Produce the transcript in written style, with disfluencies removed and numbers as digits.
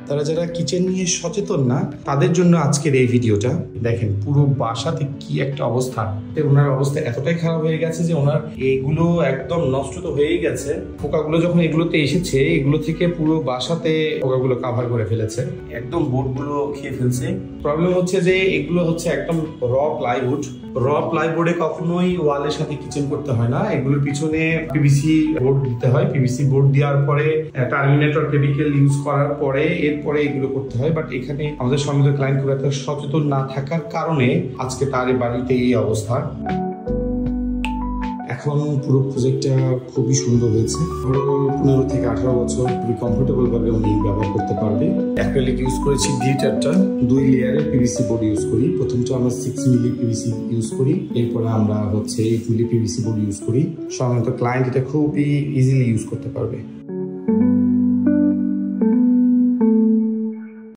তারা যারা কিচেন নিয়ে সচেতন না তাদের জন্য আজকের এই ভিডিওটা। দেখেন পুরো বাসাতে কি একটা অবস্থা, ওনার অবস্থা এতটাই খারাপ হয়ে গেছে যে ওনার এগুলো একদম নষ্ট তো হয়েই গেছে। পোকাগুলো যখন এগুলোতে এসেছে এগুলো থেকে পুরো বাসাতে পোকাগুলো কাভার করে ফেলেছে, একদম বোর্ডগুলো খেয়ে ফেলছে। প্রবলেম হচ্ছে যে এগুলো হচ্ছে একদম র প্লাইউড। র প্লাইবোর্ডে কখনোই ওয়ালের সাথে কিচেন করতে হয় না, এগুলোর পিছনে পিভিসি বোর্ড দিতে হয়। পিভিসি বোর্ড দেওয়ার পরে টার্মিনেটর কেমিক্যাল ইউজ করার পরে এরপরে এগুলো করতে হয়। বাট এখানে আমাদের সম্মিলিত ক্লায়েন্ট খুব একটা সচেতন না থাকার কারণে আজকে তার বাড়িতে এই অবস্থা। এখন পুরো প্রজেক্টটা খুবই সুন্দর হয়েছে। 15 থেকে 18 বছর খুবই কমফোর্টেবল ভাবে উনি ব্যবহার করতে পারবে। অ্যাক্রিলিক ইউজ করেছি গ্লিটারটা, 2 লেয়ারের পিভিসি বোর্ড ইউজ করি। প্রথমটা আমরা 6 মিলি পিভিসি ইউজ করি, এরপরে আমরা হচ্ছে 8 মিলি পিভিসি বোর্ড ইউজ করি। সাধারণত ক্লায়েন্ট এটা খুবই ইজিলি ইউজ করতে পারবে।